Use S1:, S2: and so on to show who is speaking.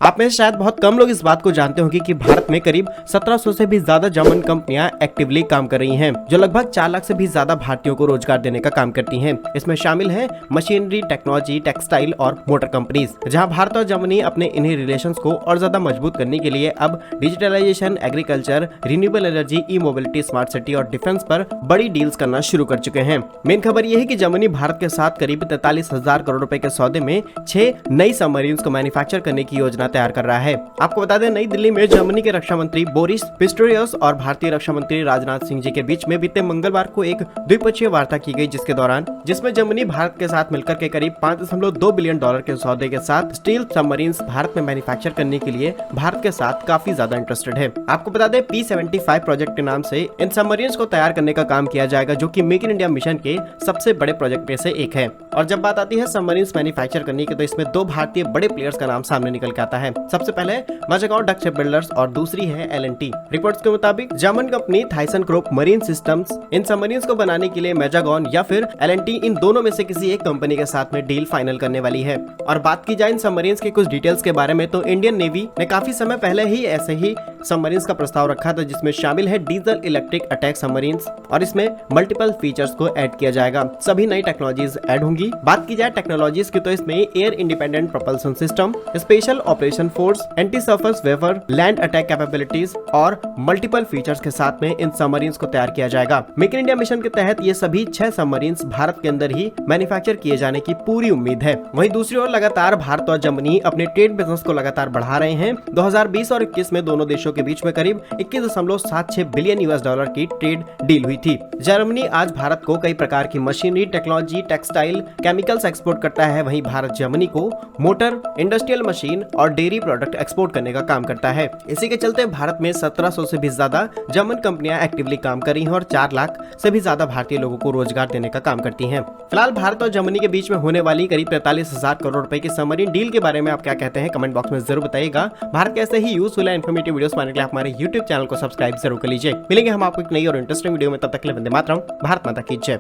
S1: आप में से शायद बहुत कम लोग इस बात को जानते होंगे कि भारत में करीब 1700 से भी ज्यादा जर्मन कंपनियां एक्टिवली काम कर रही हैं, जो लगभग 4 लाख से भी ज्यादा भारतीयों को रोजगार देने का काम करती हैं। इसमें शामिल हैं मशीनरी, टेक्नोलॉजी, टेक्सटाइल और मोटर कंपनीज। जहां भारत और जर्मनी अपने इन्हीं रिलेशंस को और ज्यादा मजबूत करने के लिए अब डिजिटलाइजेशन, एग्रीकल्चर, रिन्यूएबल एनर्जी, ई मोबिलिटी, स्मार्ट सिटी और डिफेंस पर बड़ी डील्स करना शुरू कर चुके हैं। मेन खबर यह है कि जर्मनी भारत के साथ करीब 43,000 करोड़ रुपए के सौदे में 6 नई सबमरीन्स को मैन्युफैक्चर करने की योजना तैयार कर रहा है। आपको बता दें, नई दिल्ली में जर्मनी के रक्षा मंत्री बोरिस पिस्टोरियस और भारतीय रक्षा मंत्री राजनाथ सिंह जी के बीच में बीते मंगलवार को एक द्विपक्षीय वार्ता की गई, जिसमें जर्मनी भारत के साथ मिलकर के करीब $5.2 बिलियन के सौदे के साथ स्टील सबमरीन्स भारत में मैन्युफैक्चर करने के लिए भारत के साथ काफी ज्यादा इंटरेस्टेड है। आपको बता दें, P-75 प्रोजेक्ट के नाम से इन सबमरीन्स को तैयार करने का काम किया जाएगा, जो कि मेक इन इंडिया मिशन के सबसे बड़े प्रोजेक्ट में से एक है। और जब बात आती है सबमरीन्स मैन्युफैक्चर करने की, तो इसमें 2 भारतीय बड़े प्लेयर्स का नाम सामने निकल के आता है। सबसे पहले मैजागॉन डक शिपबिल्डर्स और दूसरी है L&T। रिपोर्ट्स के मुताबिक German company Thyssenkrupp marine systems इन सबमरीन्स को बनाने के लिए मैजागॉन या फिर L&T इन दोनों में से किसी एक कंपनी के साथ में डील फाइनल करने वाली है। और बात की जाए इन सबमरीन्स के कुछ डिटेल्स के बारे में, तो इंडियन नेवी ने काफी समय पहले ही ऐसे ही सबमरीन्स का प्रस्ताव रखा था, जिसमें शामिल है डीजल इलेक्ट्रिक अटैक सबमरीन्स, और इसमें मल्टीपल फीचर्स को ऐड किया जाएगा। सभी नई टेक्नोलॉजीज ऐड होंगी। बात की जाए टेक्नोलॉजीज की, तो इसमें air independent propulsion system, special operation force, anti surface वेवर, लैंड अटैक कैपेबिलिटीज और मल्टीपल फीचर्स के साथ में इन सबमरीन्स को तैयार किया जाएगा। मेक इन इंडिया मिशन के तहत ये सभी 6 सबमरीन्स भारत के अंदर ही मैन्युफैक्चर किए जाने की पूरी उम्मीद है। वहीं दूसरी ओर लगातार भारत और जर्मनी अपने ट्रेड बिजनेस को लगातार बढ़ा रहे हैं। 2020 और 21 में दोनों देशों के बीच में करीब 21.76 बिलियन US$ की ट्रेड डील हुई थी। जर्मनी आज भारत को कई प्रकार की machinery, technology, textile, chemicals export करता है। वहीं भारत जर्मनी को मोटर, इंडस्ट्रियल मशीन और डेयरी प्रोडक्ट एक्सपोर्ट करने का काम करता है। इसी के चलते भारत में 1700 से भी ज्यादा जर्मन कंपनियां एक्टिवली काम कर रही हैं और 4 लाख से भी ज्यादा भारतीय लोगों को रोजगार देने का काम करती हैं। फिलहाल भारत और जर्मनी के बीच में होने वाली करीब 43,000 करोड़ रुपए की सबमरीन डील के बारे में आप क्या कहते हैं, कमेंट बॉक्स में जरूर बताइएगा। भारत के ऐसे ही यूजफुल एंड इन्फॉर्मेटिव वीडियोस पाने के लिए हमारे YouTube चैनल को सब्सक्राइब जरूर कर लीजिए। मिलेंगे हम आपको एक नई और इंटरेस्टिंग वीडियो में, तब तक के लिए वंदे मातरम, भारत माता की जय।